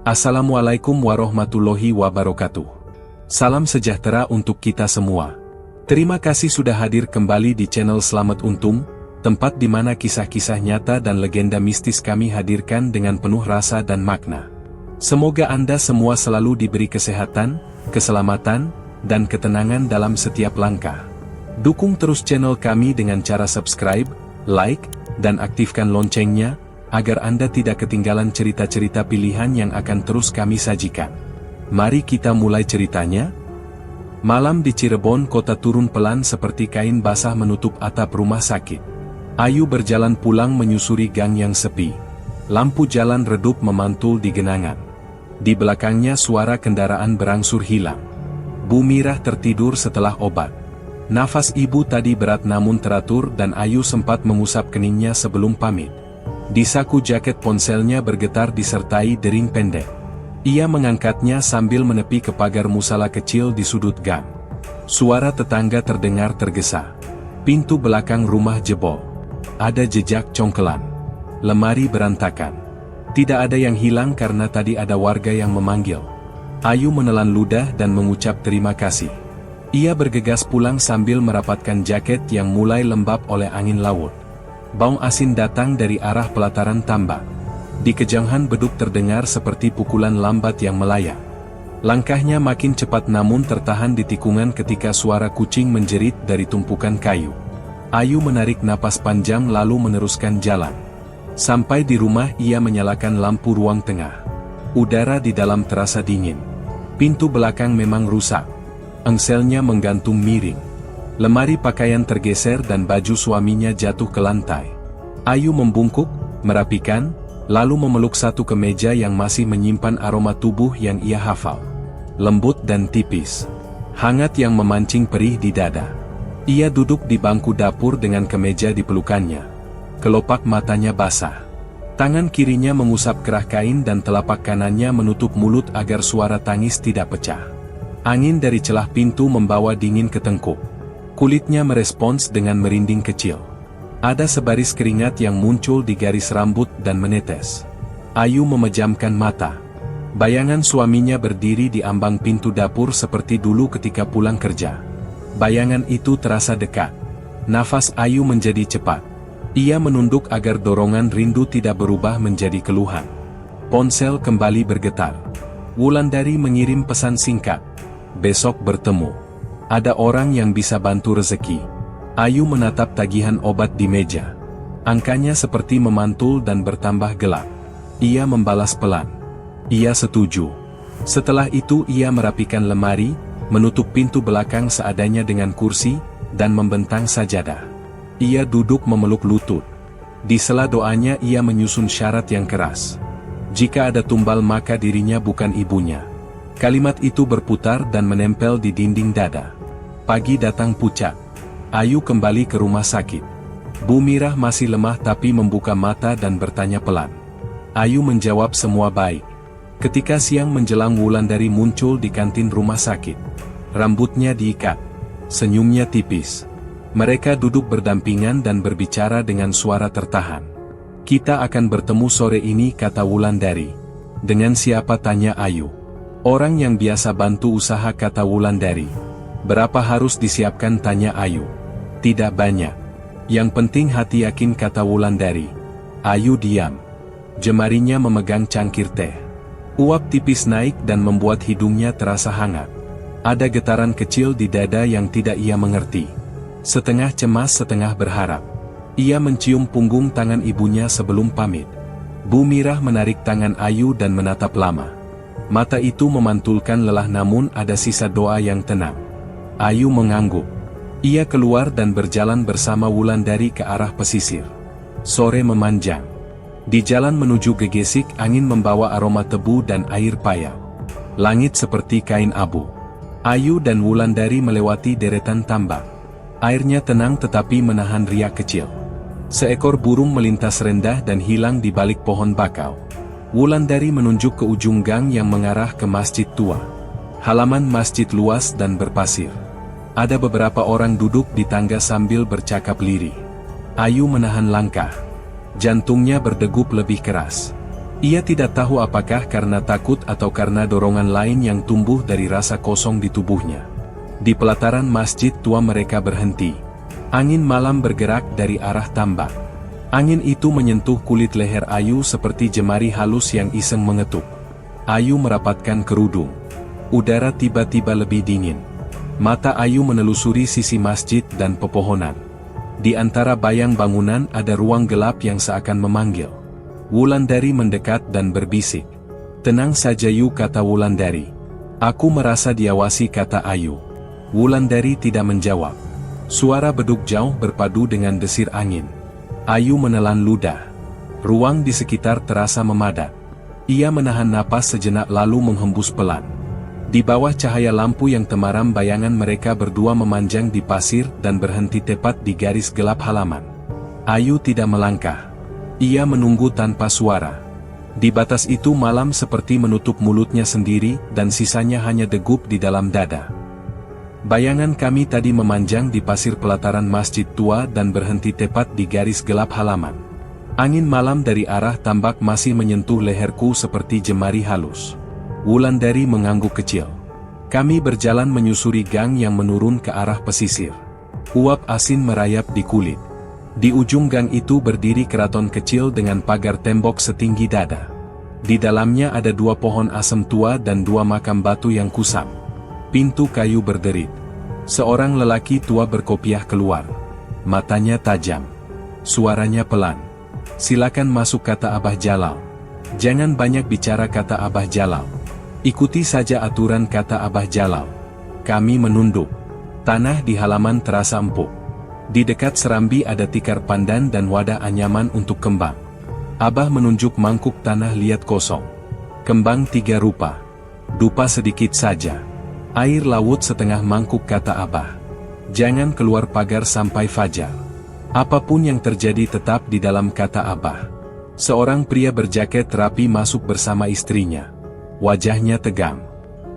Assalamualaikum warahmatullahi wabarakatuh. Salam sejahtera untuk kita semua. Terima kasih sudah hadir kembali di channel Selamat Untung, tempat di mana kisah-kisah nyata dan legenda mistis kami hadirkan dengan penuh rasa dan makna. Semoga Anda semua selalu diberi kesehatan, keselamatan, dan ketenangan dalam setiap langkah. Dukung terus channel kami dengan cara subscribe, like, dan aktifkan loncengnya, agar Anda tidak ketinggalan cerita-cerita pilihan yang akan terus kami sajikan. Mari kita mulai ceritanya. Malam di Cirebon kota turun pelan seperti kain basah menutup atap rumah sakit. Ayu berjalan pulang menyusuri gang yang sepi. Lampu jalan redup memantul di genangan. Di belakangnya suara kendaraan berangsur hilang. Bu Mirah tertidur setelah obat. Nafas ibu tadi berat namun teratur dan Ayu sempat mengusap keningnya sebelum pamit. Di saku jaket ponselnya bergetar disertai dering pendek. Ia mengangkatnya sambil menepi ke pagar musala kecil di sudut gang. Suara tetangga terdengar tergesa. Pintu belakang rumah jebol. Ada jejak congkelan. Lemari berantakan. Tidak ada yang hilang karena tadi ada warga yang memanggil. Ayu menelan ludah dan mengucap terima kasih. Ia bergegas pulang sambil merapatkan jaket yang mulai lembab oleh angin laut. Bau asin datang dari arah pelataran tambak. Di kejauhan beduk terdengar seperti pukulan lambat yang melayang. Langkahnya makin cepat namun tertahan di tikungan ketika suara kucing menjerit dari tumpukan kayu. Ayu menarik napas panjang lalu meneruskan jalan. Sampai di rumah ia menyalakan lampu ruang tengah. Udara di dalam terasa dingin. Pintu belakang memang rusak. Engselnya menggantung miring. Lemari pakaian tergeser dan baju suaminya jatuh ke lantai. Ayu membungkuk, merapikan, lalu memeluk satu kemeja yang masih menyimpan aroma tubuh yang ia hafal. Lembut dan tipis. Hangat yang memancing perih di dada. Ia duduk di bangku dapur dengan kemeja di pelukannya. Kelopak matanya basah. Tangan kirinya mengusap kerah kain dan telapak kanannya menutup mulut agar suara tangis tidak pecah. Angin dari celah pintu membawa dingin ke tengkuk. Kulitnya merespons dengan merinding kecil. Ada sebaris keringat yang muncul di garis rambut dan menetes. Ayu memejamkan mata. Bayangan suaminya berdiri di ambang pintu dapur seperti dulu ketika pulang kerja. Bayangan itu terasa dekat. Nafas Ayu menjadi cepat. Ia menunduk agar dorongan rindu tidak berubah menjadi keluhan. Ponsel kembali bergetar. Wulandari mengirim pesan singkat. Besok bertemu. Ada orang yang bisa bantu rezeki. Ayu menatap tagihan obat di meja. Angkanya seperti memantul dan bertambah gelap. Ia membalas pelan. Ia setuju. Setelah itu ia merapikan lemari, menutup pintu belakang seadanya dengan kursi, dan membentang sajadah. Ia duduk memeluk lutut. Di sela doanya ia menyusun syarat yang keras. Jika ada tumbal maka dirinya bukan ibunya. Kalimat itu berputar dan menempel di dinding dada. Pagi datang pucat. Ayu kembali ke rumah sakit. Bu Mirah masih lemah tapi membuka mata dan bertanya pelan. Ayu menjawab semua baik. Ketika siang menjelang Wulandari muncul di kantin rumah sakit. Rambutnya diikat. Senyumnya tipis. Mereka duduk berdampingan dan berbicara dengan suara tertahan. Kita akan bertemu sore ini, kata Wulandari. Dengan siapa, tanya Ayu. Orang yang biasa bantu usaha, kata Wulandari. Berapa harus disiapkan, tanya Ayu. Tidak banyak. Yang penting hati yakin, kata Wulandari. Ayu diam. Jemarinya memegang cangkir teh. Uap tipis naik dan membuat hidungnya terasa hangat. Ada getaran kecil di dada yang tidak ia mengerti. Setengah cemas setengah berharap. Ia mencium punggung tangan ibunya sebelum pamit. Bu Mirah menarik tangan Ayu dan menatap lama. Mata itu memantulkan lelah namun ada sisa doa yang tenang. Ayu mengangguk. Ia keluar dan berjalan bersama Wulandari ke arah pesisir. Sore memanjang. Di jalan menuju Gegesik angin membawa aroma tebu dan air payau. Langit seperti kain abu. Ayu dan Wulandari melewati deretan tambak. Airnya tenang tetapi menahan riak kecil. Seekor burung melintas rendah dan hilang di balik pohon bakau. Wulandari menunjuk ke ujung gang yang mengarah ke masjid tua. Halaman masjid luas dan berpasir. Ada beberapa orang duduk di tangga sambil bercakap lirih. Ayu menahan langkah. Jantungnya berdegup lebih keras. Ia tidak tahu apakah karena takut atau karena dorongan lain yang tumbuh dari rasa kosong di tubuhnya. Di pelataran masjid tua mereka berhenti. Angin malam bergerak dari arah tambak. Angin itu menyentuh kulit leher Ayu seperti jemari halus yang iseng mengetuk. Ayu merapatkan kerudung. Udara tiba-tiba lebih dingin. Mata Ayu menelusuri sisi masjid dan pepohonan. Di antara bayang bangunan ada ruang gelap yang seakan memanggil. Wulandari mendekat dan berbisik. "Tenang saja Yu," kata Wulandari. "Aku merasa diawasi," kata Ayu. Wulandari tidak menjawab. Suara beduk jauh berpadu dengan desir angin. Ayu menelan ludah. Ruang di sekitar terasa memadat. Ia menahan napas sejenak lalu menghembus pelan. Di bawah cahaya lampu yang temaram bayangan mereka berdua memanjang di pasir dan berhenti tepat di garis gelap halaman. Ayu tidak melangkah. Ia menunggu tanpa suara. Di batas itu malam seperti menutup mulutnya sendiri dan sisanya hanya degup di dalam dada. Bayangan kami tadi memanjang di pasir pelataran masjid tua dan berhenti tepat di garis gelap halaman. Angin malam dari arah tambak masih menyentuh leherku seperti jemari halus. Wulandari mengangguk kecil. Kami berjalan menyusuri gang yang menurun ke arah pesisir. Uap asin merayap di kulit. Di ujung gang itu berdiri keraton kecil dengan pagar tembok setinggi dada. Di dalamnya ada 2 pohon asem tua dan 2 makam batu yang kusam. Pintu kayu berderit. Seorang lelaki tua berkopiah keluar. Matanya tajam. Suaranya pelan. "Silakan masuk," kata Abah Jalal. "Jangan banyak bicara," kata Abah Jalal. "Ikuti saja aturan," kata Abah Jalal. Kami menunduk. Tanah di halaman terasa empuk. Di dekat serambi ada tikar pandan dan wadah anyaman untuk kembang. Abah menunjuk mangkuk tanah liat kosong. "Kembang 3 rupa. Dupa sedikit saja. Air laut setengah mangkuk," kata Abah. "Jangan keluar pagar sampai fajar. Apapun yang terjadi tetap di dalam," kata Abah. Seorang pria berjaket rapi masuk bersama istrinya. Wajahnya tegang.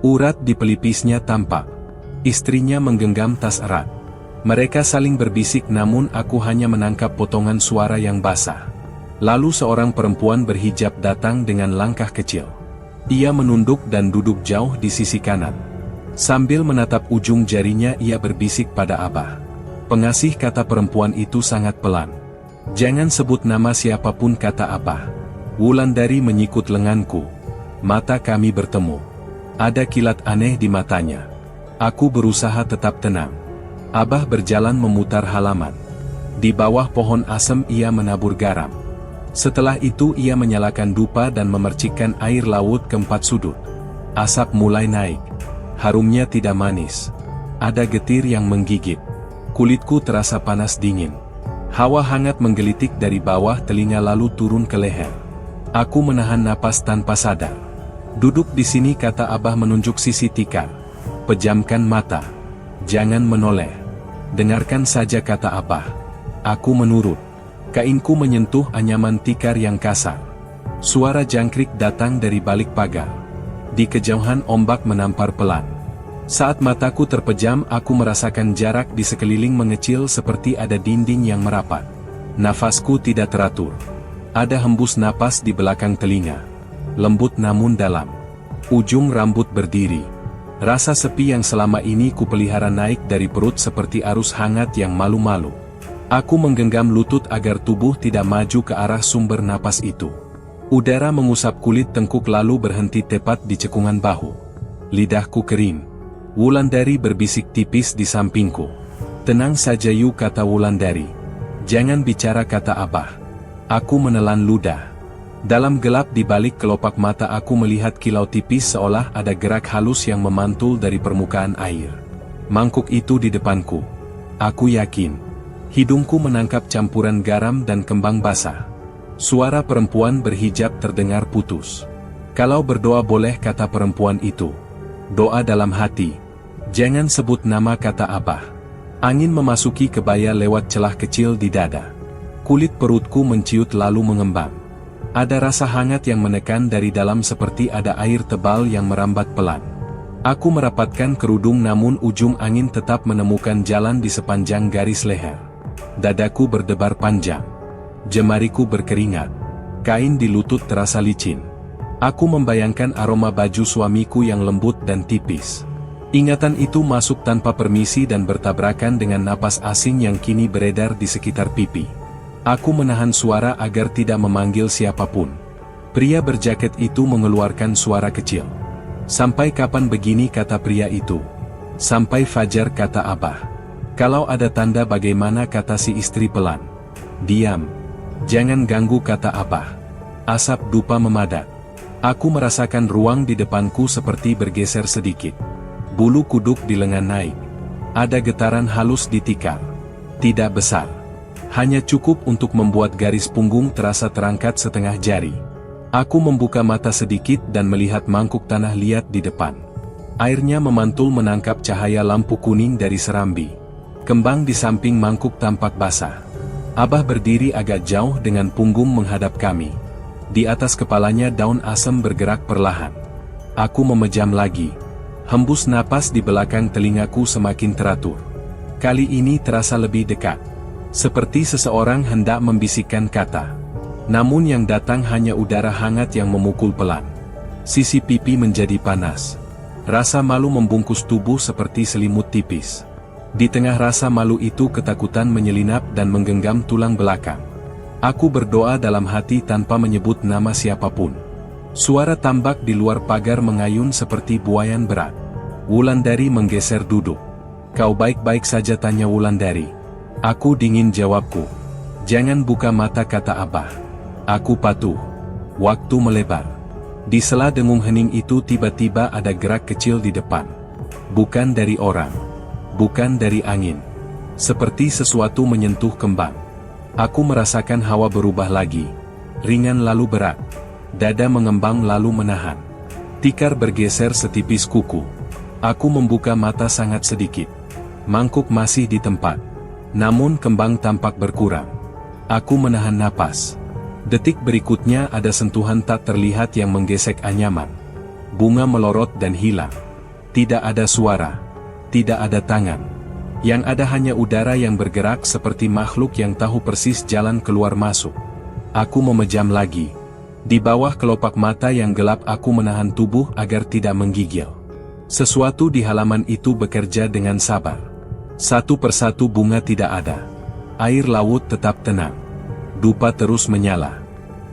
Urat di pelipisnya tampak. Istrinya menggenggam tas erat. Mereka saling berbisik namun aku hanya menangkap potongan suara yang basah. Lalu seorang perempuan berhijab datang dengan langkah kecil. Ia menunduk dan duduk jauh di sisi kanan. Sambil menatap ujung jarinya ia berbisik pada Abah. "Pengasih," kata perempuan itu sangat pelan. "Jangan sebut nama siapapun," kata Abah. Wulandari menyikut lenganku. Mata kami bertemu. Ada kilat aneh di matanya. Aku berusaha tetap tenang. Abah berjalan memutar halaman. Di bawah pohon asem ia menabur garam. Setelah itu ia menyalakan dupa dan memercikkan air laut ke 4 sudut. Asap mulai naik. Harumnya tidak manis. Ada getir yang menggigit. Kulitku terasa panas dingin. Hawa hangat menggelitik dari bawah telinga lalu turun ke leher. Aku menahan napas tanpa sadar. "Duduk di sini," kata Abah menunjuk sisi tikar. "Pejamkan mata. Jangan menoleh. Dengarkan saja," kata Abah. Aku menurut. Kainku menyentuh anyaman tikar yang kasar. Suara jangkrik datang dari balik pagar. Di kejauhan ombak menampar pelan. Saat mataku terpejam aku merasakan jarak di sekeliling mengecil seperti ada dinding yang merapat. Nafasku tidak teratur. Ada hembus napas di belakang telinga. Lembut namun dalam. Ujung rambut berdiri. Rasa sepi yang selama ini kupelihara naik dari perut seperti arus hangat yang malu-malu. Aku menggenggam lutut agar tubuh tidak maju ke arah sumber napas itu. Udara mengusap kulit tengkuk lalu berhenti tepat di cekungan bahu. Lidahku kering. Wulandari berbisik tipis di sampingku. "Tenang saja Yu," kata Wulandari. "Jangan bicara," kata Abah. Aku menelan ludah. Dalam gelap di balik kelopak mata aku melihat kilau tipis seolah ada gerak halus yang memantul dari permukaan air. Mangkuk itu di depanku. Aku yakin. Hidungku menangkap campuran garam dan kembang basah. Suara perempuan berhijab terdengar putus. "Kalau berdoa boleh," kata perempuan itu. "Doa dalam hati. Jangan sebut nama," kata Abah. Angin memasuki kebaya lewat celah kecil di dada. Kulit perutku menciut lalu mengembang. Ada rasa hangat yang menekan dari dalam seperti ada air tebal yang merambat pelan. Aku merapatkan kerudung namun ujung angin tetap menemukan jalan di sepanjang garis leher. Dadaku berdebar panjang. Jemariku berkeringat. Kain di lutut terasa licin. Aku membayangkan aroma baju suamiku yang lembut dan tipis. Ingatan itu masuk tanpa permisi dan bertabrakan dengan napas asing yang kini beredar di sekitar pipi. Aku menahan suara agar tidak memanggil siapapun. Pria berjaket itu mengeluarkan suara kecil. "Sampai kapan begini?" kata pria itu. "Sampai fajar," kata Abah. "Kalau ada tanda bagaimana?" kata si istri pelan. "Diam. Jangan ganggu," kata Abah. Asap dupa memadat. Aku merasakan ruang di depanku seperti bergeser sedikit. Bulu kuduk di lengan naik. Ada getaran halus di tikar. Tidak besar. Hanya cukup untuk membuat garis punggung terasa terangkat setengah jari. Aku membuka mata sedikit dan melihat mangkuk tanah liat di depan. Airnya memantul menangkap cahaya lampu kuning dari serambi. Kembang di samping mangkuk tampak basah. Abah berdiri agak jauh dengan punggung menghadap kami. Di atas kepalanya daun asem bergerak perlahan. Aku memejam lagi. Hembus napas di belakang telingaku semakin teratur. Kali ini terasa lebih dekat. Seperti seseorang hendak membisikkan kata. Namun yang datang hanya udara hangat yang memukul pelan. Sisi pipi menjadi panas. Rasa malu membungkus tubuh seperti selimut tipis. Di tengah rasa malu itu ketakutan menyelinap dan menggenggam tulang belakang. Aku berdoa dalam hati tanpa menyebut nama siapapun. Suara tambak di luar pagar mengayun seperti buayan berat. Wulandari menggeser duduk. "Kau baik-baik saja?" tanya Wulandari. Aku dingin jawabku. "Jangan buka mata," kata Abah. Aku patuh. Waktu melebar. Di sela dengung hening itu tiba-tiba ada gerak kecil di depan. Bukan dari orang. Bukan dari angin. Seperti sesuatu menyentuh kembang. Aku merasakan hawa berubah lagi. Ringan lalu berat. Dada mengembang lalu menahan. Tikar bergeser setipis kuku. Aku membuka mata sangat sedikit. Mangkuk masih di tempat. Namun kembang tampak berkurang. Aku menahan napas. Detik berikutnya ada sentuhan tak terlihat yang menggesek anyaman. Bunga melorot dan hilang. Tidak ada suara. Tidak ada tangan. Yang ada hanya udara yang bergerak seperti makhluk yang tahu persis jalan keluar masuk. Aku memejam lagi. Di bawah kelopak mata yang gelap aku menahan tubuh agar tidak menggigil. Sesuatu di halaman itu bekerja dengan sabar. Satu persatu bunga tidak ada. Air laut tetap tenang. Dupa terus menyala.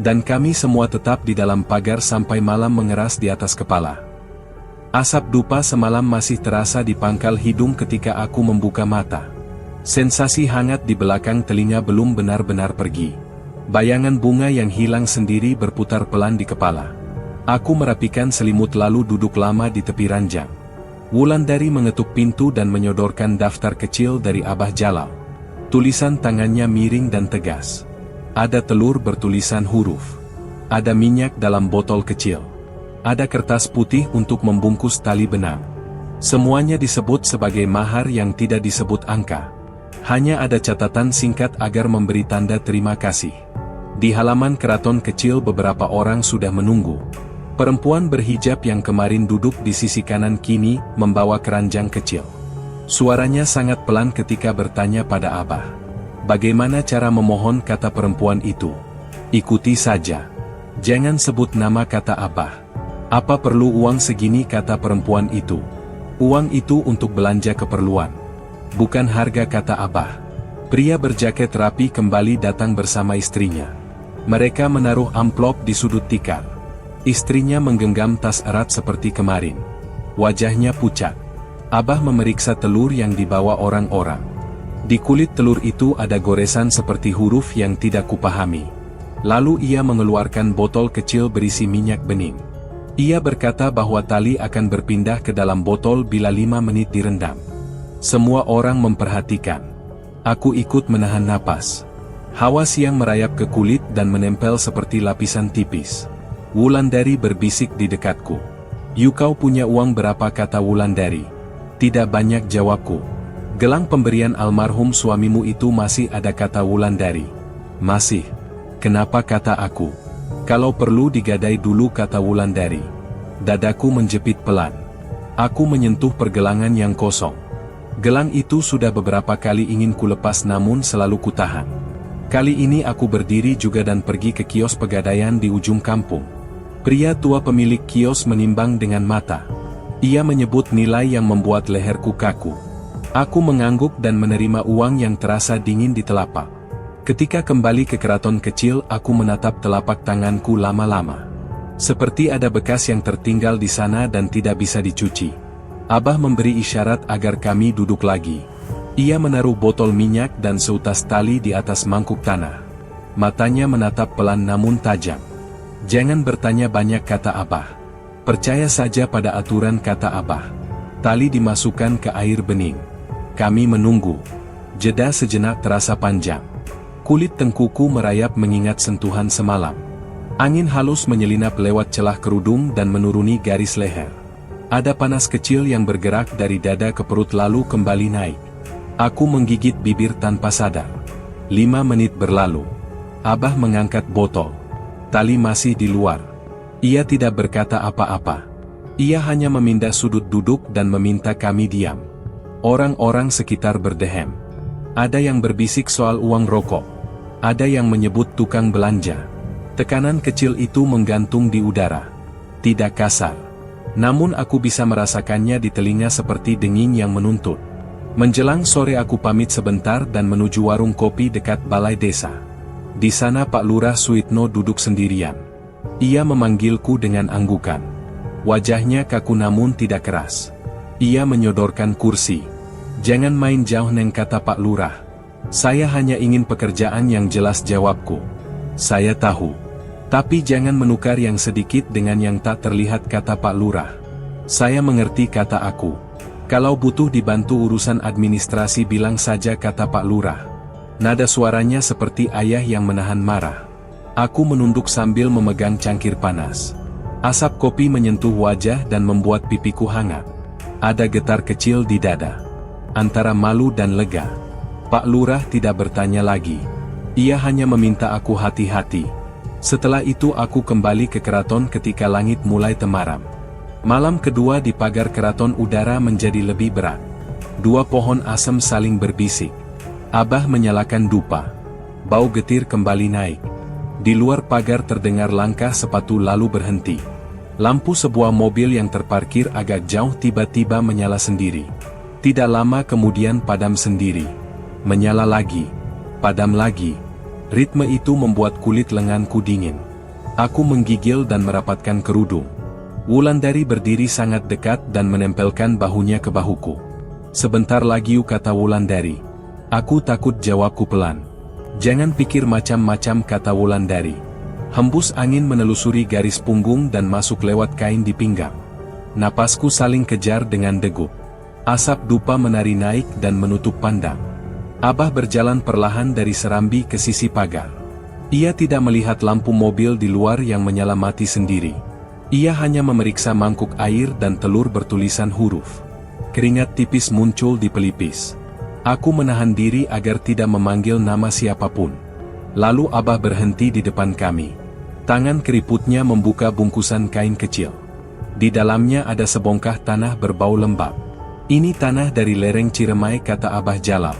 Dan kami semua tetap di dalam pagar sampai malam mengeras di atas kepala. Asap dupa semalam masih terasa di pangkal hidung ketika aku membuka mata. Sensasi hangat di belakang telinga belum benar-benar pergi. Bayangan bunga yang hilang sendiri berputar pelan di kepala. Aku merapikan selimut lalu duduk lama di tepi ranjang. Wulandari mengetuk pintu dan menyodorkan daftar kecil dari Abah Jalal. Tulisan tangannya miring dan tegas. Ada telur bertulisan huruf. Ada minyak dalam botol kecil. Ada kertas putih untuk membungkus tali benang. Semuanya disebut sebagai mahar yang tidak disebut angka. Hanya ada catatan singkat agar memberi tanda terima kasih. Di halaman keraton kecil beberapa orang sudah menunggu. Perempuan berhijab yang kemarin duduk di sisi kanan kini membawa keranjang kecil. Suaranya sangat pelan ketika bertanya pada Abah. "Bagaimana cara memohon?" kata perempuan itu. "Ikuti saja. Jangan sebut nama," kata Abah. "Apa perlu uang segini?" kata perempuan itu. "Uang itu untuk belanja keperluan. Bukan harga," kata Abah. Pria berjaket rapi kembali datang bersama istrinya. Mereka menaruh amplop di sudut tikar. Istrinya menggenggam tas erat seperti kemarin. Wajahnya pucat. Abah memeriksa telur yang dibawa orang-orang. Di kulit telur itu ada goresan seperti huruf yang tidak kupahami. Lalu ia mengeluarkan botol kecil berisi minyak bening. Ia berkata bahwa tali akan berpindah ke dalam botol bila 5 menit direndam. Semua orang memperhatikan. Aku ikut menahan napas. Hawa siang merayap ke kulit dan menempel seperti lapisan tipis. Wulandari berbisik di dekatku. "You kau punya uang berapa?" kata Wulandari. "Tidak banyak," jawabku. "Gelang pemberian almarhum suamimu itu masih ada," kata Wulandari. "Masih." "Kenapa?" kata aku. "Kalau perlu digadai dulu," kata Wulandari. Dadaku menjepit pelan. Aku menyentuh pergelangan yang kosong. Gelang itu sudah beberapa kali ingin kulepas namun selalu kutahan. Kali ini aku berdiri juga dan pergi ke kios pegadaian di ujung kampung. Pria tua pemilik kios menimbang dengan mata. Ia menyebut nilai yang membuat leherku kaku. Aku mengangguk dan menerima uang yang terasa dingin di telapak. Ketika kembali ke keraton kecil, aku menatap telapak tanganku lama-lama. Seperti ada bekas yang tertinggal di sana dan tidak bisa dicuci. Abah memberi isyarat agar kami duduk lagi. Ia menaruh botol minyak dan seutas tali di atas mangkuk tanah. Matanya menatap pelan namun tajam. Jangan bertanya banyak, kata Abah. Percaya saja pada aturan, kata Abah. Tali dimasukkan ke air bening. Kami menunggu. Jeda sejenak terasa panjang. Kulit tengkuku merayap mengingat sentuhan semalam. Angin halus menyelinap lewat celah kerudung dan menuruni garis leher. Ada panas kecil yang bergerak dari dada ke perut lalu kembali naik. Aku menggigit bibir tanpa sadar. 5 menit berlalu. Abah mengangkat botol. Tali masih di luar. Ia tidak berkata apa-apa. Ia hanya memindah sudut duduk dan meminta kami diam. Orang-orang sekitar berdehem. Ada yang berbisik soal uang rokok. Ada yang menyebut tukang belanja. Tekanan kecil itu menggantung di udara. Tidak kasar. Namun aku bisa merasakannya di telinga seperti denging yang menuntut. Menjelang sore aku pamit sebentar dan menuju warung kopi dekat balai desa. Di sana Pak Lurah Suitno duduk sendirian. Ia memanggilku dengan anggukan. Wajahnya kaku namun tidak keras. Ia menyodorkan kursi. Jangan main jauh neng, kata Pak Lurah. Saya hanya ingin pekerjaan yang jelas, jawabku. Saya tahu. Tapi jangan menukar yang sedikit dengan yang tak terlihat, kata Pak Lurah. Saya mengerti, kata aku. Kalau butuh dibantu urusan administrasi bilang saja, kata Pak Lurah. Nada suaranya seperti ayah yang menahan marah. Aku menunduk sambil memegang cangkir panas. Asap kopi menyentuh wajah dan membuat pipiku hangat. Ada getar kecil di dada. Antara malu dan lega. Pak Lurah tidak bertanya lagi. Ia hanya meminta aku hati-hati. Setelah itu aku kembali ke keraton ketika langit mulai temaram. Malam kedua di pagar keraton udara menjadi lebih berat. 2 pohon asem saling berbisik. Abah menyalakan dupa. Bau getir kembali naik. Di luar pagar terdengar langkah sepatu lalu berhenti. Lampu sebuah mobil yang terparkir agak jauh tiba-tiba menyala sendiri. Tidak lama kemudian padam sendiri. Menyala lagi. Padam lagi. Ritme itu membuat kulit lenganku dingin. Aku menggigil dan merapatkan kerudung. Wulandari berdiri sangat dekat dan menempelkan bahunya ke bahuku. Sebentar lagi, kata Wulandari. Aku takut, jawabku pelan. Jangan pikir macam-macam, kata Wulandari. Hembus angin menelusuri garis punggung dan masuk lewat kain di pinggang. Napasku saling kejar dengan degup. Asap dupa menari naik dan menutup pandang. Abah berjalan perlahan dari serambi ke sisi pagar. Ia tidak melihat lampu mobil di luar yang menyala mati sendiri. Ia hanya memeriksa mangkuk air dan telur bertulisan huruf. Keringat tipis muncul di pelipis. Aku menahan diri agar tidak memanggil nama siapapun. Lalu Abah berhenti di depan kami. Tangan keriputnya membuka bungkusan kain kecil. Di dalamnya ada sebongkah tanah berbau lembab. Ini tanah dari lereng Ciremai, kata Abah Jalal.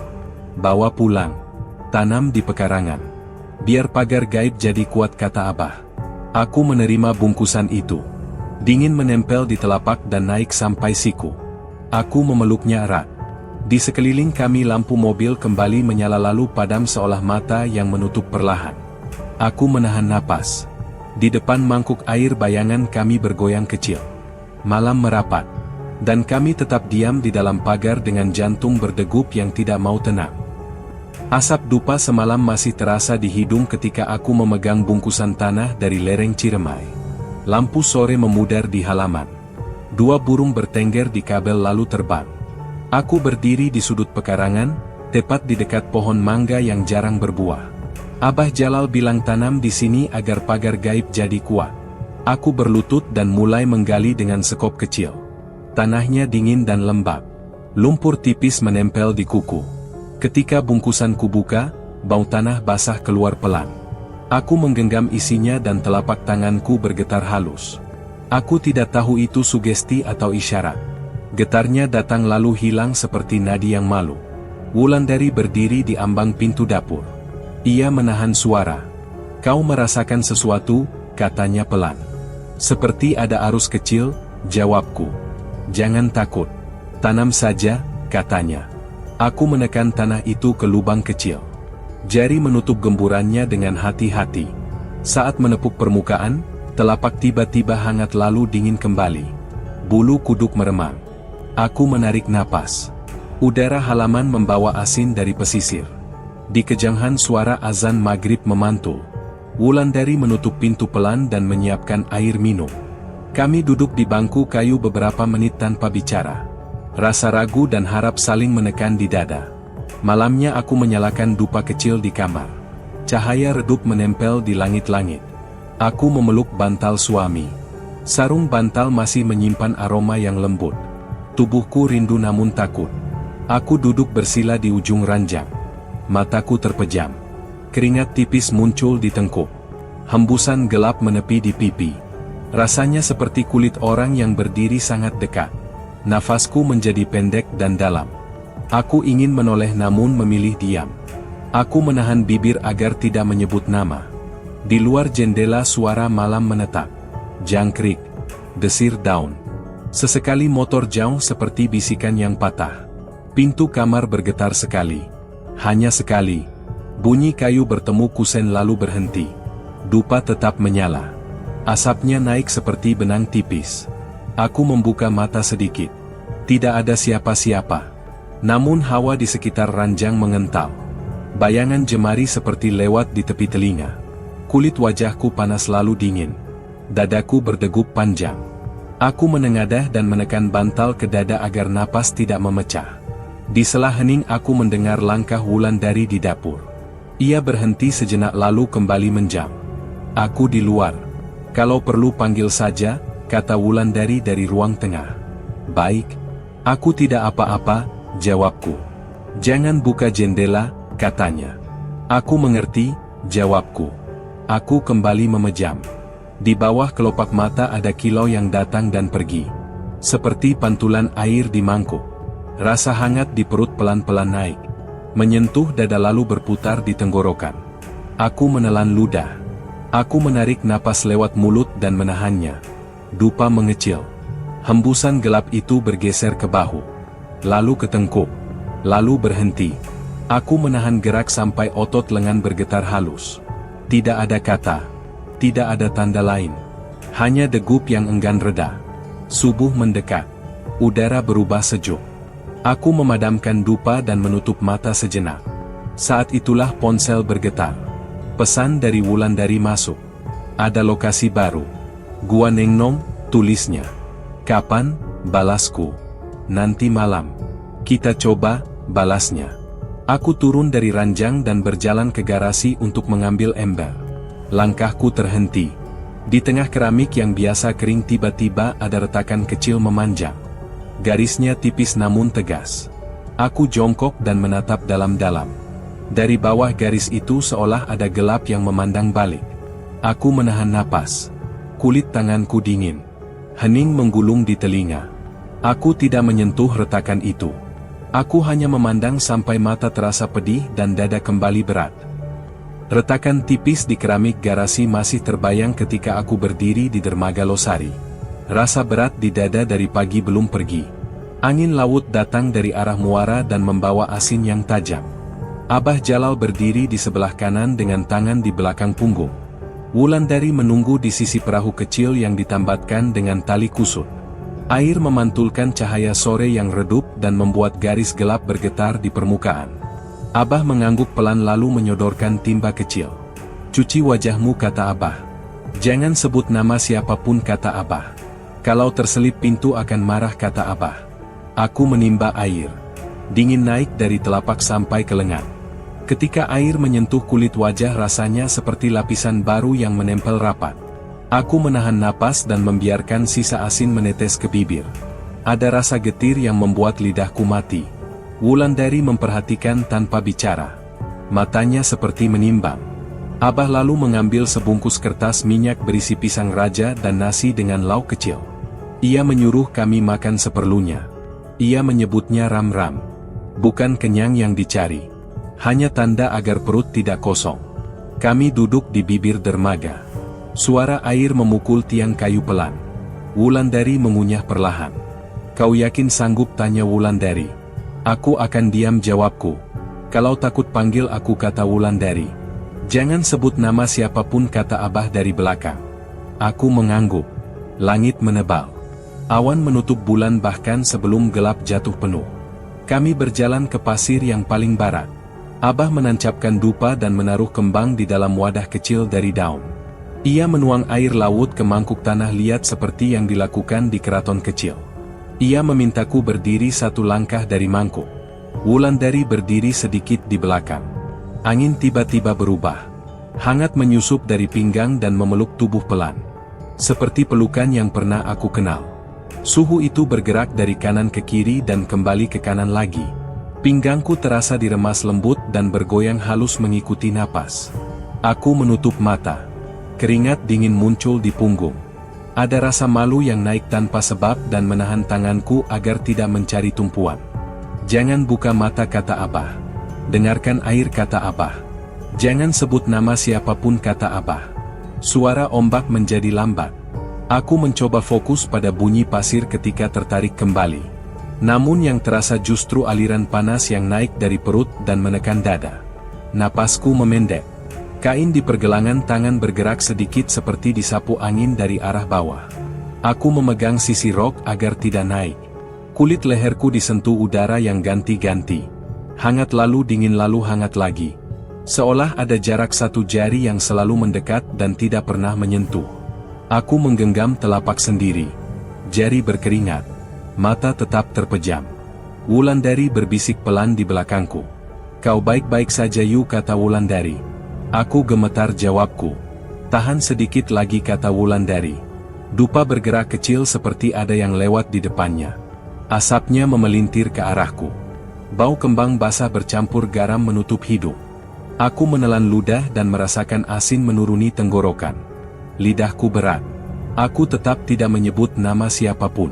Bawa pulang. Tanam di pekarangan. Biar pagar gaib jadi kuat, kata Abah. Aku menerima bungkusan itu. Dingin menempel di telapak dan naik sampai siku. Aku memeluknya erat. Di sekeliling kami lampu mobil kembali menyala lalu padam seolah mata yang menutup perlahan. Aku menahan napas. Di depan mangkuk air bayangan kami bergoyang kecil. Malam merapat. Dan kami tetap diam di dalam pagar dengan jantung berdegup yang tidak mau tenang. Asap dupa semalam masih terasa di hidung ketika aku memegang bungkusan tanah dari lereng Ciremai. Lampu sore memudar di halaman. 2 burung bertengger di kabel lalu terbang. Aku berdiri di sudut pekarangan, tepat di dekat pohon mangga yang jarang berbuah. Abah Jalal bilang tanam di sini agar pagar gaib jadi kuat. Aku berlutut dan mulai menggali dengan sekop kecil. Tanahnya dingin dan lembab. Lumpur tipis menempel di kuku. Ketika bungkusan kubuka, bau tanah basah keluar pelan. Aku menggenggam isinya dan telapak tanganku bergetar halus. Aku tidak tahu itu sugesti atau isyarat. Getarnya datang lalu hilang seperti nadi yang malu. Wulandari berdiri di ambang pintu dapur. Ia menahan suara. Kau merasakan sesuatu, katanya pelan. Seperti ada arus kecil, jawabku. Jangan takut. Tanam saja, katanya. Aku menekan tanah itu ke lubang kecil. Jari menutup gemburannya dengan hati-hati. Saat menepuk permukaan, telapak tiba-tiba hangat lalu dingin kembali. Bulu kuduk meremang. Aku menarik napas. Udara halaman membawa asin dari pesisir. Di kejauhan suara azan maghrib memantul. Wulandari menutup pintu pelan dan menyiapkan air minum. Kami duduk di bangku kayu beberapa menit tanpa bicara. Rasa ragu dan harap saling menekan di dada. Malamnya aku menyalakan dupa kecil di kamar. Cahaya redup menempel di langit-langit. Aku memeluk bantal suami. Sarung bantal masih menyimpan aroma yang lembut. Tubuhku rindu namun takut. Aku duduk bersila di ujung ranjang. Mataku terpejam. Keringat tipis muncul di tengkuk. Hembusan gelap menepi di pipi. Rasanya seperti kulit orang yang berdiri sangat dekat. Nafasku menjadi pendek dan dalam. Aku ingin menoleh namun memilih diam. Aku menahan bibir agar tidak menyebut nama. Di luar jendela suara malam menetap. Jangkrik. Desir daun. Sesekali motor jauh seperti bisikan yang patah. Pintu kamar bergetar sekali. Hanya sekali. Bunyi kayu bertemu kusen lalu berhenti. Dupa tetap menyala. Asapnya naik seperti benang tipis. Aku membuka mata sedikit. Tidak ada siapa-siapa. Namun hawa di sekitar ranjang mengental. Bayangan jemari seperti lewat di tepi telinga. Kulit wajahku panas lalu dingin. Dadaku berdegup panjang. Aku menengadah dan menekan bantal ke dada agar napas tidak memecah. Di sela hening aku mendengar langkah Wulandari di dapur. Ia berhenti sejenak lalu kembali menjam. Aku di luar. Kalau perlu panggil saja, kata Wulandari dari ruang tengah. Baik. Aku tidak apa-apa, jawabku. Jangan buka jendela, katanya. Aku mengerti, jawabku. Aku kembali memejam. Di bawah kelopak mata ada kilau yang datang dan pergi. Seperti pantulan air di mangkuk. Rasa hangat di perut pelan-pelan naik. Menyentuh dada lalu berputar di tenggorokan. Aku menelan ludah. Aku menarik napas lewat mulut dan menahannya. Dupa mengecil. Hembusan gelap itu bergeser ke bahu. Lalu ke tengkuk. Lalu berhenti. Aku menahan gerak sampai otot lengan bergetar halus. Tidak ada kata. Tidak ada tanda lain. Hanya degup yang enggan reda. Subuh mendekat. Udara berubah sejuk. Aku memadamkan dupa dan menutup mata sejenak. Saat itulah ponsel bergetar. Pesan dari Wulandari masuk. Ada lokasi baru. Gua Nengnom, tulisnya. Kapan? Balasku. Nanti malam. Kita coba, balasnya. Aku turun dari ranjang dan berjalan ke garasi untuk mengambil ember. Langkahku terhenti. Di tengah keramik yang biasa kering tiba-tiba ada retakan kecil memanjang. Garisnya tipis namun tegas. Aku jongkok dan menatap dalam-dalam. Dari bawah garis itu seolah ada gelap yang memandang balik. Aku menahan napas. Kulit tanganku dingin. Hening menggulung di telinga. Aku tidak menyentuh retakan itu. Aku hanya memandang sampai mata terasa pedih dan dada kembali berat. Retakan tipis di keramik garasi masih terbayang ketika aku berdiri di dermaga Losari. Rasa berat di dada dari pagi belum pergi. Angin laut datang dari arah muara dan membawa asin yang tajam. Abah Jalal berdiri di sebelah kanan dengan tangan di belakang punggung. Wulandari menunggu di sisi perahu kecil yang ditambatkan dengan tali kusut. Air memantulkan cahaya sore yang redup dan membuat garis gelap bergetar di permukaan. Abah mengangguk pelan lalu menyodorkan timba kecil. Cuci wajahmu, kata Abah. Jangan sebut nama siapapun, kata Abah. Kalau terselip pintu akan marah, kata Abah. Aku menimba air. Dingin naik dari telapak sampai ke lengan. Ketika air menyentuh kulit wajah rasanya seperti lapisan baru yang menempel rapat. Aku menahan napas dan membiarkan sisa asin menetes ke bibir. Ada rasa getir yang membuat lidahku mati. Wulandari memperhatikan tanpa bicara. Matanya seperti menimbang. Abah lalu mengambil sebungkus kertas minyak berisi pisang raja dan nasi dengan lauk kecil. Ia menyuruh kami makan seperlunya. Ia menyebutnya ram-ram. Bukan kenyang yang dicari. Hanya tanda agar perut tidak kosong. Kami duduk di bibir dermaga. Suara air memukul tiang kayu pelan. Wulandari mengunyah perlahan. Kau yakin sanggup, tanya Wulandari. Aku akan diam, jawabku. Kalau takut panggil aku, kata Wulandari. Jangan sebut nama siapapun, kata Abah dari belakang. Aku mengangguk. Langit menebal. Awan menutup bulan bahkan sebelum gelap jatuh penuh. Kami berjalan ke pasir yang paling barat. Abah menancapkan dupa dan menaruh kembang di dalam wadah kecil dari daun. Ia menuang air laut ke mangkuk tanah liat seperti yang dilakukan di keraton kecil. Ia memintaku berdiri satu langkah dari mangkuk. Wulandari berdiri sedikit di belakang. Angin tiba-tiba berubah. Hangat menyusup dari pinggang dan memeluk tubuh pelan. Seperti pelukan yang pernah aku kenal. Suhu itu bergerak dari kanan ke kiri dan kembali ke kanan lagi. Pinggangku terasa diremas lembut dan bergoyang halus mengikuti napas. Aku menutup mata. Keringat dingin muncul di punggung. Ada rasa malu yang naik tanpa sebab dan menahan tanganku agar tidak mencari tumpuan. Jangan buka mata, kata Abah. Dengarkan air, kata Abah. Jangan sebut nama siapapun, kata Abah. Suara ombak menjadi lambat. Aku mencoba fokus pada bunyi pasir ketika tertarik kembali. Namun yang terasa justru aliran panas yang naik dari perut dan menekan dada. Napasku memendek. Kain di pergelangan tangan bergerak sedikit seperti disapu angin dari arah bawah. Aku memegang sisi rok agar tidak naik. Kulit leherku disentuh udara yang ganti-ganti. Hangat lalu dingin lalu hangat lagi. Seolah ada jarak satu jari yang selalu mendekat dan tidak pernah menyentuh. Aku menggenggam telapak sendiri. Jari berkeringat. Mata tetap terpejam. Wulandari berbisik pelan di belakangku. Kau baik-baik saja, Yu, kata Wulandari. Aku gemetar, jawabku. Tahan sedikit lagi, kata Wulandari. Dupa bergerak kecil seperti ada yang lewat di depannya. Asapnya memelintir ke arahku. Bau kembang basah bercampur garam menutup hidung. Aku menelan ludah dan merasakan asin menuruni tenggorokan. Lidahku berat. Aku tetap tidak menyebut nama siapapun.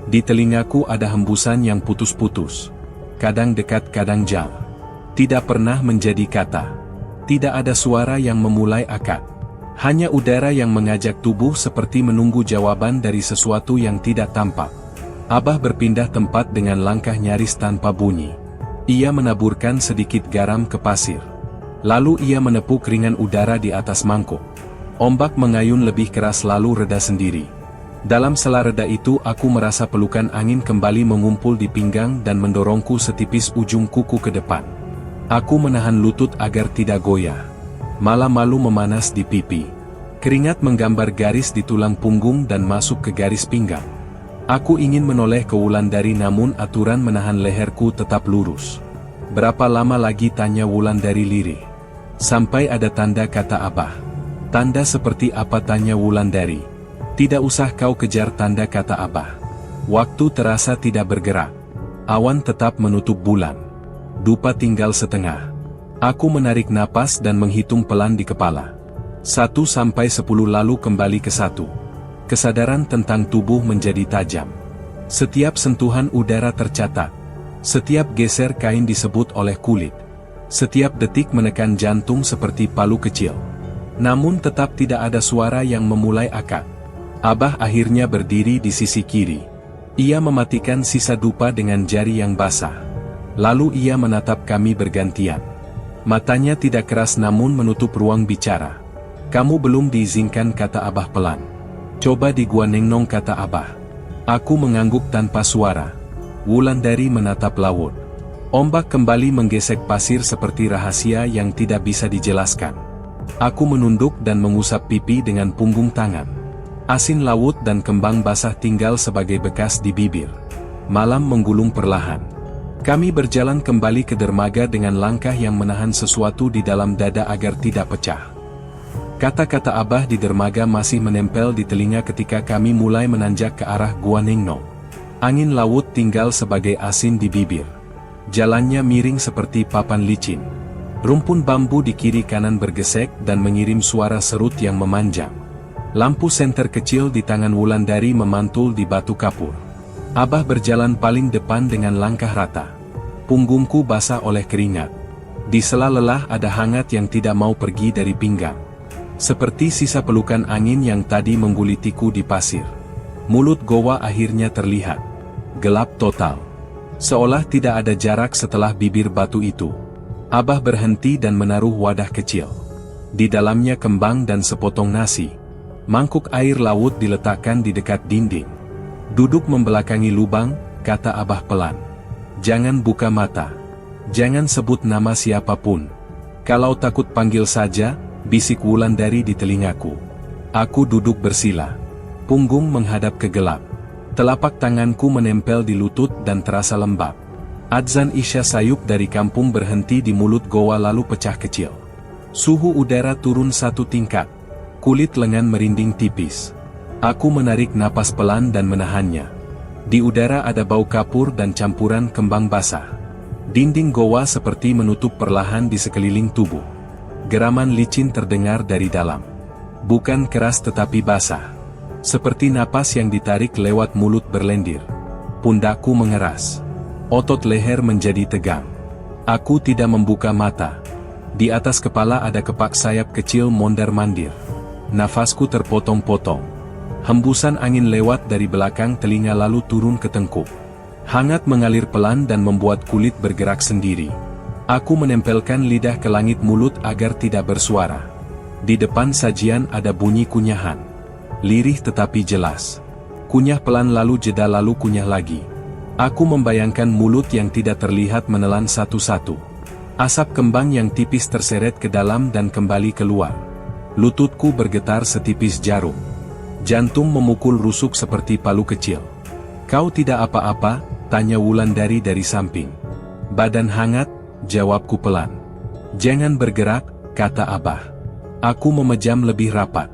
Di telingaku ada hembusan yang putus-putus. Kadang dekat, kadang jauh. Tidak pernah menjadi kata. Tidak ada suara yang memulai akad. Hanya udara yang mengajak tubuh seperti menunggu jawaban dari sesuatu yang tidak tampak. Abah berpindah tempat dengan langkah nyaris tanpa bunyi. Ia menaburkan sedikit garam ke pasir. Lalu ia menepuk ringan udara di atas mangkuk. Ombak mengayun lebih keras lalu reda sendiri. Dalam sela reda itu aku merasa pelukan angin kembali mengumpul di pinggang dan mendorongku setipis ujung kuku ke depan. Aku menahan lutut agar tidak goyah. Malu-malu memanas di pipi. Keringat menggambar garis di tulang punggung dan masuk ke garis pinggang. Aku ingin menoleh ke Wulandari namun aturan menahan leherku tetap lurus. Berapa lama lagi, tanya Wulandari lirih. Sampai ada tanda, kata Abah. Tanda seperti apa, tanya Wulandari. Tidak usah kau kejar tanda, kata Abah. Waktu terasa tidak bergerak. Awan tetap menutup bulan. Dupa tinggal setengah. Aku menarik napas dan menghitung pelan di kepala. 1 sampai 10 lalu kembali ke 1. Kesadaran tentang tubuh menjadi tajam. Setiap sentuhan udara tercatat. Setiap geser kain disebut oleh kulit. Setiap detik menekan jantung seperti palu kecil. Namun tetap tidak ada suara yang memulai akad. Abah akhirnya berdiri di sisi kiri. Ia mematikan sisa dupa dengan jari yang basah. Lalu ia menatap kami bergantian. Matanya tidak keras namun menutup ruang bicara. Kamu belum diizinkan, kata Abah pelan. Coba di Gua Nengnong, kata Abah. Aku mengangguk tanpa suara. Wulandari menatap laut. Ombak kembali menggesek pasir seperti rahasia yang tidak bisa dijelaskan. Aku menunduk dan mengusap pipi dengan punggung tangan. Asin laut dan kembang basah tinggal sebagai bekas di bibir. Malam menggulung perlahan. Kami berjalan kembali ke dermaga dengan langkah yang menahan sesuatu di dalam dada agar tidak pecah. Kata-kata Abah di dermaga masih menempel di telinga ketika kami mulai menanjak ke arah Gua Nengnong. Angin laut tinggal sebagai asin di bibir. Jalannya miring seperti papan licin. Rumpun bambu di kiri kanan bergesek dan mengirim suara serut yang memanjang. Lampu senter kecil di tangan Wulandari memantul di batu kapur. Abah berjalan paling depan dengan langkah rata. Punggungku basah oleh keringat. Di sela lelah ada hangat yang tidak mau pergi dari pinggang. Seperti sisa pelukan angin yang tadi menggulitiku di pasir. Mulut goa akhirnya terlihat. Gelap total. Seolah tidak ada jarak setelah bibir batu itu. Abah berhenti dan menaruh wadah kecil. Di dalamnya kembang dan sepotong nasi. Mangkuk air laut diletakkan di dekat dinding. Duduk membelakangi lubang, kata Abah pelan. Jangan buka mata. Jangan sebut nama siapapun. Kalau takut panggil saja, bisik Wulandari di telingaku. Aku duduk bersila. Punggung menghadap ke gelap. Telapak tanganku menempel di lutut dan terasa lembab. Adzan Isya sayup dari kampung berhenti di mulut goa lalu pecah kecil. Suhu udara turun 1 tingkat. Kulit lengan merinding tipis. Aku menarik napas pelan dan menahannya. Di udara ada bau kapur dan campuran kembang basah. Dinding goa seperti menutup perlahan di sekeliling tubuh. Geraman licin terdengar dari dalam. Bukan keras tetapi basah. Seperti napas yang ditarik lewat mulut berlendir. Pundakku mengeras. Otot leher menjadi tegang. Aku tidak membuka mata. Di atas kepala ada kepak sayap kecil mondar-mandir. Nafasku terpotong-potong. Hembusan angin lewat dari belakang telinga lalu turun ke tengkuk. Hangat mengalir pelan dan membuat kulit bergerak sendiri. Aku menempelkan lidah ke langit mulut agar tidak bersuara. Di depan sajian ada bunyi kunyahan. Lirih tetapi jelas. Kunyah pelan lalu jeda lalu kunyah lagi. Aku membayangkan mulut yang tidak terlihat menelan satu-satu. Asap kembang yang tipis terseret ke dalam dan kembali keluar. Lututku bergetar setipis jarum. Jantung memukul rusuk seperti palu kecil. Kau tidak apa-apa? Tanya Wulandari dari samping. Badan hangat, jawabku pelan. Jangan bergerak, kata Abah. Aku memejam lebih rapat.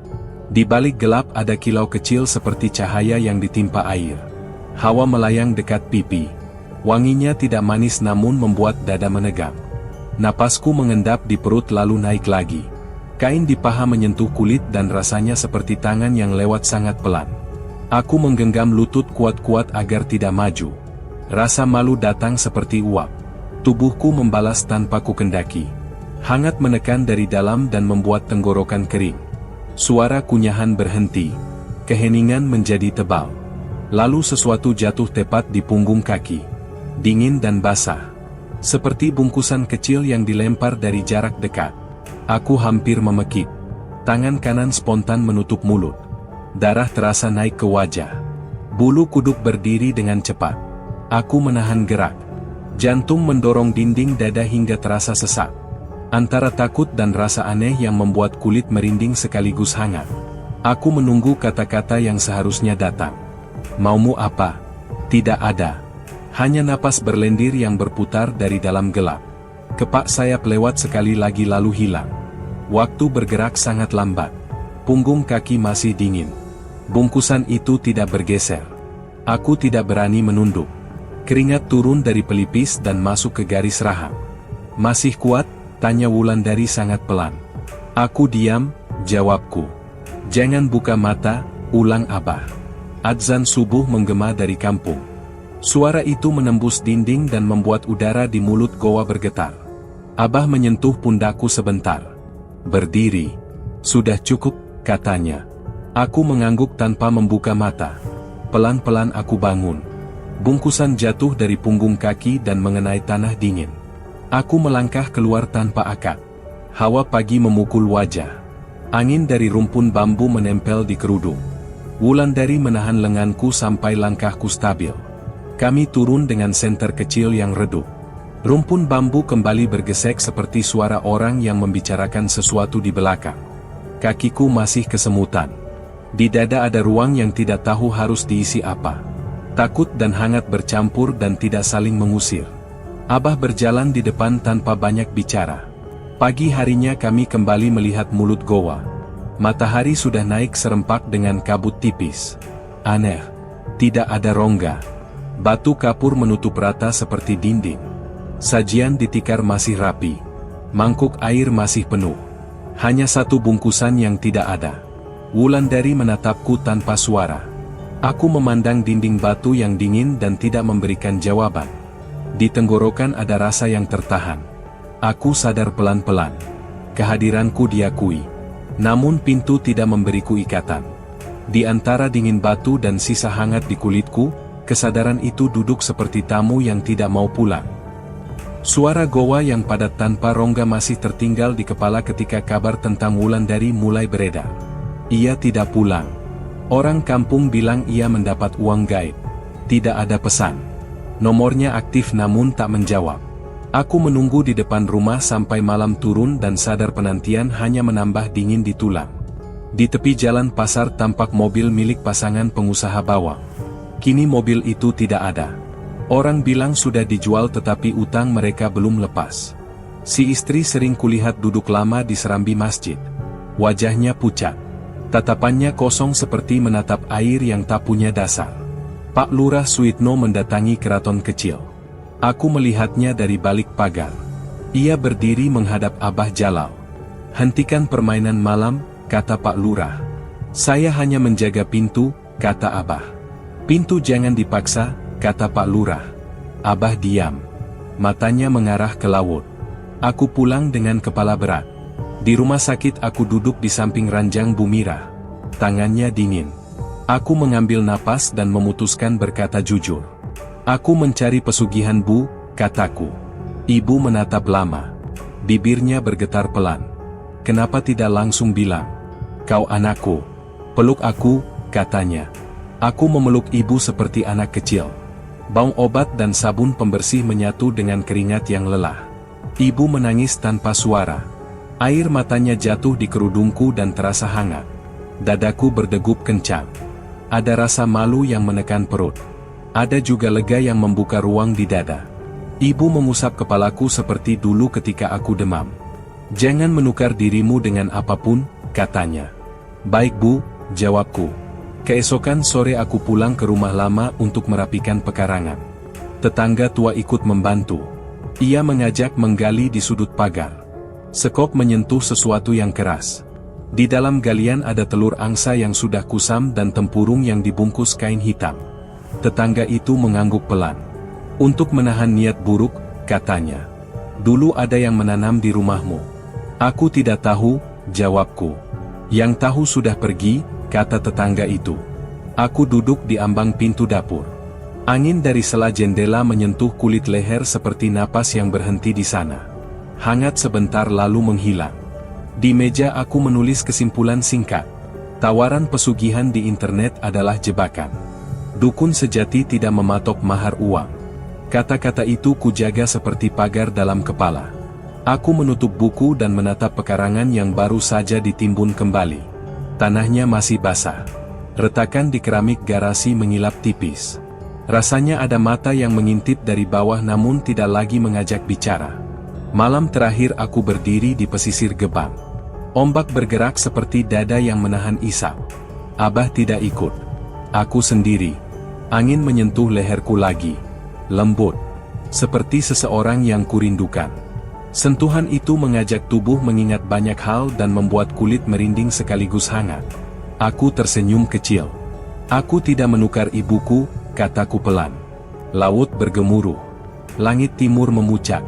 Di balik gelap ada kilau kecil seperti cahaya yang ditimpa air. Hawa melayang dekat pipi. Wanginya tidak manis namun membuat dada menegang. Napasku mengendap di perut lalu naik lagi. Kain di paha menyentuh kulit dan rasanya seperti tangan yang lewat sangat pelan. Aku menggenggam lutut kuat-kuat agar tidak maju. Rasa malu datang seperti uap. Tubuhku membalas tanpa kukendaki. Hangat menekan dari dalam dan membuat tenggorokan kering. Suara kunyahan berhenti. Keheningan menjadi tebal. Lalu sesuatu jatuh tepat di punggung kaki. Dingin dan basah. Seperti bungkusan kecil yang dilempar dari jarak dekat. Aku hampir memekik. Tangan kanan spontan menutup mulut. Darah terasa naik ke wajah. Bulu kuduk berdiri dengan cepat. Aku menahan gerak. Jantung mendorong dinding dada hingga terasa sesak. Antara takut dan rasa aneh yang membuat kulit merinding sekaligus hangat. Aku menunggu kata-kata yang seharusnya datang. Maumu apa? Tidak ada. Hanya napas berlendir yang berputar dari dalam gelap. Kepak sayap lewat sekali lagi lalu hilang. Waktu bergerak sangat lambat. Punggung kaki masih dingin. Bungkusan itu tidak bergeser. Aku tidak berani menunduk. Keringat turun dari pelipis dan masuk ke garis rahang. Masih kuat? Tanya Wulandari sangat pelan. Aku diam, jawabku. Jangan buka mata, ulang Abah. Adzan subuh menggema dari kampung. Suara itu menembus dinding dan membuat udara di mulut goa bergetar. Abah menyentuh pundakku sebentar. Berdiri. Sudah cukup, katanya. Aku mengangguk tanpa membuka mata. Pelan-pelan aku bangun. Bungkusan jatuh dari punggung kaki dan mengenai tanah dingin. Aku melangkah keluar tanpa akad. Hawa pagi memukul wajah. Angin dari rumpun bambu menempel di kerudung. Wulandari menahan lenganku sampai langkahku stabil. Kami turun dengan senter kecil yang redup. Rumpun bambu kembali bergesek seperti suara orang yang membicarakan sesuatu di belakang. Kakiku masih kesemutan. Di dada ada ruang yang tidak tahu harus diisi apa. Takut dan hangat bercampur dan tidak saling mengusir. Abah berjalan di depan tanpa banyak bicara. Pagi harinya kami kembali melihat mulut goa. Matahari sudah naik serempak dengan kabut tipis. Aneh. Tidak ada rongga. Batu kapur menutup rata seperti dinding. Sajian di tikar masih rapi. Mangkuk air masih penuh. Hanya satu bungkusan yang tidak ada. Wulandari menatapku tanpa suara. Aku memandang dinding batu yang dingin dan tidak memberikan jawaban. Di tenggorokan ada rasa yang tertahan. Aku sadar pelan-pelan. Kehadiranku diakui. Namun pintu tidak memberiku ikatan. Di antara dingin batu dan sisa hangat di kulitku, kesadaran itu duduk seperti tamu yang tidak mau pulang. Suara goa yang padat tanpa rongga masih tertinggal di kepala ketika kabar tentang Wulandari mulai beredar. Ia tidak pulang. Orang kampung bilang ia mendapat uang gaib. Tidak ada pesan. Nomornya aktif namun tak menjawab. Aku menunggu di depan rumah sampai malam turun dan sadar penantian hanya menambah dingin di tulang. Di tepi jalan pasar tampak mobil milik pasangan pengusaha bawang. Kini mobil itu tidak ada. Orang bilang sudah dijual tetapi utang mereka belum lepas. Si istri sering kulihat duduk lama di serambi masjid. Wajahnya pucat. Tatapannya kosong seperti menatap air yang tak punya dasar. Pak Lurah Suitno mendatangi keraton kecil. Aku melihatnya dari balik pagar. Ia berdiri menghadap Abah Jalal. "Hentikan permainan malam," kata Pak Lurah. "Saya hanya menjaga pintu," kata Abah. "Pintu jangan dipaksa," kata Pak Lurah. Abah diam. Matanya mengarah ke laut. Aku pulang dengan kepala berat. Di rumah sakit aku duduk di samping ranjang Bu Mirah. Tangannya dingin. Aku mengambil napas dan memutuskan berkata jujur. "Aku mencari pesugihan Bu," kataku. Ibu menatap lama. Bibirnya bergetar pelan. "Kenapa tidak langsung bilang? Kau anakku. Peluk aku," katanya. Aku memeluk ibu seperti anak kecil. Bau obat dan sabun pembersih menyatu dengan keringat yang lelah. Ibu menangis tanpa suara. Air matanya jatuh di kerudungku dan terasa hangat. Dadaku berdegup kencang. Ada rasa malu yang menekan perut. Ada juga lega yang membuka ruang di dada. Ibu mengusap kepalaku seperti dulu ketika aku demam. "Jangan menukar dirimu dengan apapun," katanya. "Baik Bu," jawabku. Keesokan sore aku pulang ke rumah lama untuk merapikan pekarangan. Tetangga tua ikut membantu. Ia mengajak menggali di sudut pagar. Sekop menyentuh sesuatu yang keras. Di dalam galian ada telur angsa yang sudah kusam dan tempurung yang dibungkus kain hitam. Tetangga itu mengangguk pelan. "Untuk menahan niat buruk," katanya. "Dulu ada yang menanam di rumahmu." "Aku tidak tahu," jawabku. "Yang tahu sudah pergi," kata tetangga itu. Aku duduk di ambang pintu dapur. Angin dari sela jendela menyentuh kulit leher seperti napas yang berhenti di sana. Hangat sebentar lalu menghilang. Di meja aku menulis kesimpulan singkat. Tawaran pesugihan di internet adalah jebakan. Dukun sejati tidak mematok mahar uang. Kata-kata itu kujaga seperti pagar dalam kepala. Aku menutup buku dan menatap pekarangan yang baru saja ditimbun kembali. Tanahnya masih basah. Retakan di keramik garasi mengilap tipis. Rasanya ada mata yang mengintip dari bawah namun tidak lagi mengajak bicara. Malam terakhir aku berdiri di pesisir Gebang. Ombak bergerak seperti dada yang menahan isap. Abah tidak ikut. Aku sendiri. Angin menyentuh leherku lagi. Lembut. Seperti seseorang yang kurindukan. Sentuhan itu mengajak tubuh mengingat banyak hal dan membuat kulit merinding sekaligus hangat. Aku tersenyum kecil. "Aku tidak menukar ibuku," kataku pelan. Laut bergemuruh. Langit timur memuncak.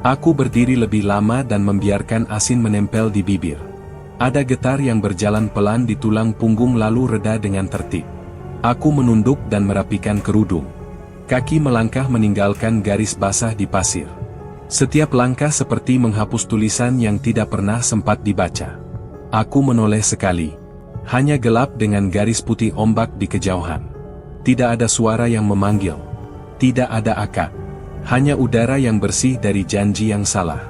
Aku berdiri lebih lama dan membiarkan asin menempel di bibir. Ada getar yang berjalan pelan di tulang punggung lalu reda dengan tertib. Aku menunduk dan merapikan kerudung. Kaki melangkah meninggalkan garis basah di pasir. Setiap langkah seperti menghapus tulisan yang tidak pernah sempat dibaca. Aku menoleh sekali. Hanya gelap dengan garis putih ombak di kejauhan. Tidak ada suara yang memanggil. Tidak ada akad. Hanya udara yang bersih dari janji yang salah.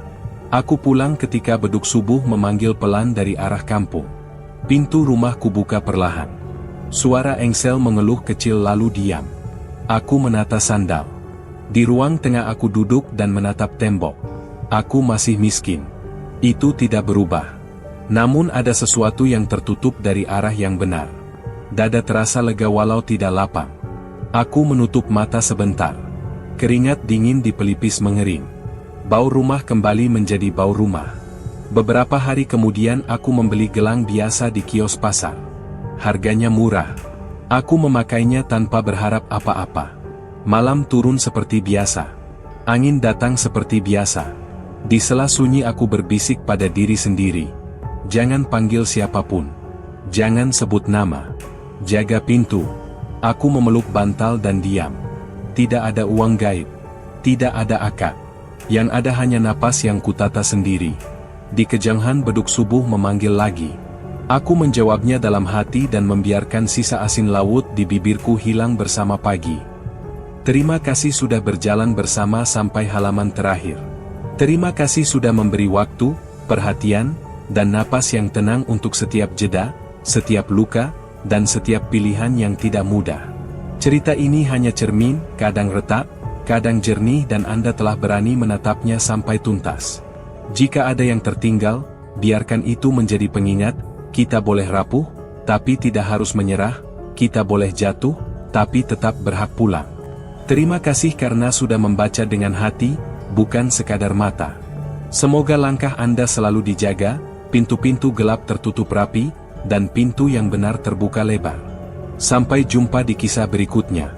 Aku pulang ketika beduk subuh memanggil pelan dari arah kampung. Pintu rumahku buka perlahan. Suara engsel mengeluh kecil lalu diam. Aku menata sandal. Di ruang tengah aku duduk dan menatap tembok. Aku masih miskin. Itu tidak berubah. Namun ada sesuatu yang tertutup dari arah yang benar. Dada terasa lega walau tidak lapang. Aku menutup mata sebentar. Keringat dingin di pelipis mengering. Bau rumah kembali menjadi bau rumah. Beberapa hari kemudian aku membeli gelang biasa di kios pasar. Harganya murah. Aku memakainya tanpa berharap apa-apa. Malam turun seperti biasa. Angin datang seperti biasa. Di sela sunyi aku berbisik pada diri sendiri. Jangan panggil siapapun. Jangan sebut nama. Jaga pintu. Aku memeluk bantal dan diam. Tidak ada uang gaib. Tidak ada akad. Yang ada hanya napas yang kutata sendiri. Di kejauhan beduk subuh memanggil lagi. Aku menjawabnya dalam hati dan membiarkan sisa asin laut di bibirku hilang bersama pagi. Terima kasih sudah berjalan bersama sampai halaman terakhir. Terima kasih sudah memberi waktu, perhatian, dan napas yang tenang untuk setiap jeda, setiap luka, dan setiap pilihan yang tidak mudah. Cerita ini hanya cermin, kadang retak, kadang jernih, dan Anda telah berani menatapnya sampai tuntas. Jika ada yang tertinggal, biarkan itu menjadi pengingat. Kita boleh rapuh, tapi tidak harus menyerah. Kita boleh jatuh, tapi tetap berhak pulang. Terima kasih karena sudah membaca dengan hati, bukan sekadar mata. Semoga langkah Anda selalu dijaga, pintu-pintu gelap tertutup rapi, dan pintu yang benar terbuka lebar. Sampai jumpa di kisah berikutnya.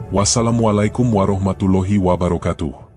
Wassalamualaikum warahmatullahi wabarakatuh.